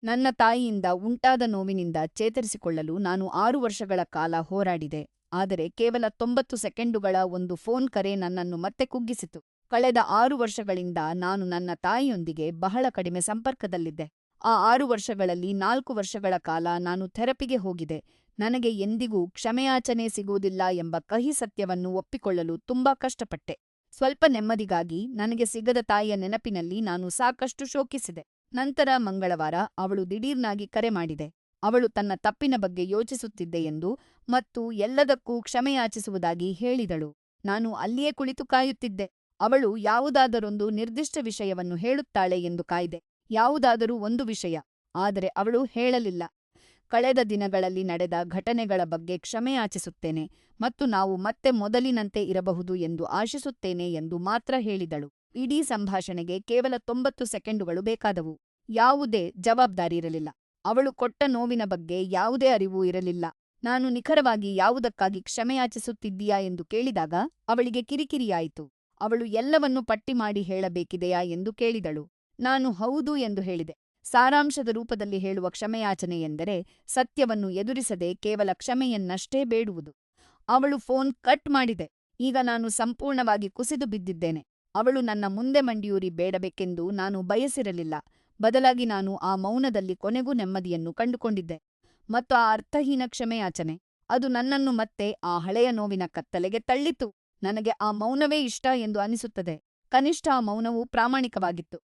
ನನ್ನ ತಾಯಿಯಿಂದ ಉಂಟಾದ ನೋವಿನಿಂದ ಚೇತರಿಸಿಕೊಳ್ಳಲು ನಾನು 6 ವರ್ಷಗಳ ಕಾಲ ಹೋರಾಡಿದೆ. ಆದರೆ ಕೇವಲ 90 ಸೆಕೆಂಡುಗಳ ಒಂದು ಫೋನ್ ಕರೆ ನನ್ನನ್ನು ಮತ್ತೆ ಕುಗ್ಗಿಸಿತು. ಕಳೆದ 6 ವರ್ಷಗಳಿಂದ ನಾನು ನನ್ನ ತಾಯಿಯೊಂದಿಗೆ ಬಹಳ ಕಡಿಮೆ ಸಂಪರ್ಕದಲ್ಲಿದ್ದೆ. ಆ 6 ವರ್ಷಗಳಲ್ಲಿ 4 ವರ್ಷಗಳ ಕಾಲ ನಾನು ಥೆರಪಿಗೆ ಹೋಗಿದೆ. ನನಗೆ ಎಂದಿಗೂ ಕ್ಷಮೆಯಾಚನೆ ಸಿಗುವುದಿಲ್ಲ ಎಂಬ ಕಹಿ ಸತ್ಯವನ್ನು ಒಪ್ಪಿಕೊಳ್ಳಲು ತುಂಬಾ ಕಷ್ಟಪಟ್ಟೆ. ಸ್ವಲ್ಪ ನೆಮ್ಮದಿಗಾಗಿ ನನಗೆ ಸಿಗದ ತಾಯಿಯ ನೆನಪಿನಲ್ಲಿ ನಾನು ಸಾಕಷ್ಟು ಶೋಕಿಸಿದೆ. ನಂತರ ಮಂಗಳವಾರ ಅವಳು ದಿಢೀರ್ನಾಗಿ ಕರೆ ಮಾಡಿದೆ. ಅವಳು ತನ್ನ ತಪ್ಪಿನ ಬಗ್ಗೆ ಯೋಚಿಸುತ್ತಿದ್ದೆ ಎಂದು ಮತ್ತು ಎಲ್ಲದಕ್ಕೂ ಕ್ಷಮೆಯಾಚಿಸುವುದಾಗಿ ಹೇಳಿದಳು. ನಾನು ಅಲ್ಲಿಯೇ ಕುಳಿತು ಕಾಯುತ್ತಿದ್ದೆ. ಅವಳು ಯಾವುದಾದರೊಂದು ನಿರ್ದಿಷ್ಟ ವಿಷಯವನ್ನು ಹೇಳುತ್ತಾಳೆ ಎಂದು ಕಾಯ್ದೆ. ಯಾವುದಾದರೂ ಒಂದು ವಿಷಯ. ಆದರೆ ಅವಳು ಹೇಳಲಿಲ್ಲ. ಕಳೆದ ದಿನಗಳಲ್ಲಿ ನಡೆದ ಘಟನೆಗಳ ಬಗ್ಗೆ ಕ್ಷಮೆಯಾಚಿಸುತ್ತೇನೆ ಮತ್ತು ನಾವು ಮತ್ತೆ ಮೊದಲಿನಂತೆ ಇರಬಹುದು ಎಂದು ಆಶಿಸುತ್ತೇನೆ ಎಂದು ಮಾತ್ರ ಹೇಳಿದಳು. ಇಡೀ ಸಂಭಾಷಣೆಗೆ ಕೇವಲ 90 ಸೆಕೆಂಡುಗಳು ಬೇಕಾದವು. ಯಾವುದೇ ಜವಾಬ್ದಾರಿಯಿರಲಿಲ್ಲ. ಅವಳು ಕೊಟ್ಟ ನೋವಿನ ಬಗ್ಗೆ ಯಾವುದೇ ಅರಿವು ಇರಲಿಲ್ಲ. ನಾನು ನಿಖರವಾಗಿ ಯಾವುದಕ್ಕಾಗಿ ಕ್ಷಮೆಯಾಚಿಸುತ್ತಿದ್ದೀಯಾ ಎಂದು ಕೇಳಿದಾಗ ಅವಳಿಗೆ ಕಿರಿಕಿರಿಯಾಯಿತು. ಅವಳು ಎಲ್ಲವನ್ನೂ ಪಟ್ಟಿ ಮಾಡಿ ಹೇಳಬೇಕಿದೆಯಾ ಎಂದು ಕೇಳಿದಳು. ನಾನು ಹೌದು ಎಂದು ಹೇಳಿದೆ. ಸಾರಾಂಶದ ರೂಪದಲ್ಲಿ ಹೇಳುವ ಕ್ಷಮೆಯಾಚನೆ ಎಂದರೆ ಸತ್ಯವನ್ನು ಎದುರಿಸದೆ ಕೇವಲ ಕ್ಷಮೆಯನ್ನಷ್ಟೇ ಬೇಡುವುದು. ಅವಳು ಫೋನ್ ಕಟ್ ಮಾಡಿದೆ. ಈಗ ನಾನು ಸಂಪೂರ್ಣವಾಗಿ ಕುಸಿದು ಬಿದ್ದಿದ್ದೇನೆ. ಅವಳು ನನ್ನ ಮುಂದೆ ಮಂಡಿಯೂರಿ ಬೇಡಬೇಕೆಂದು ನಾನು ಬಯಸಿರಲಿಲ್ಲ. ಬದಲಾಗಿ ನಾನು ಆ ಮೌನದಲ್ಲಿ ಕೊನೆಗೂ ನೆಮ್ಮದಿಯನ್ನು ಕಂಡುಕೊಂಡಿದ್ದೆ. ಮತ್ತು ಆ ಅರ್ಥಹೀನ ಕ್ಷಮೆಯಾಚನೆ, ಅದು ನನ್ನನ್ನು ಮತ್ತೆ ಆ ಹಳೆಯ ನೋವಿನ ಕತ್ತಲೆಗೆ ತಳ್ಳಿತು. ನನಗೆ ಆ ಮೌನವೇ ಇಷ್ಟ ಎಂದು ಅನಿಸುತ್ತದೆ. ಕನಿಷ್ಠ ಆ ಮೌನವು ಪ್ರಾಮಾಣಿಕವಾಗಿತ್ತು.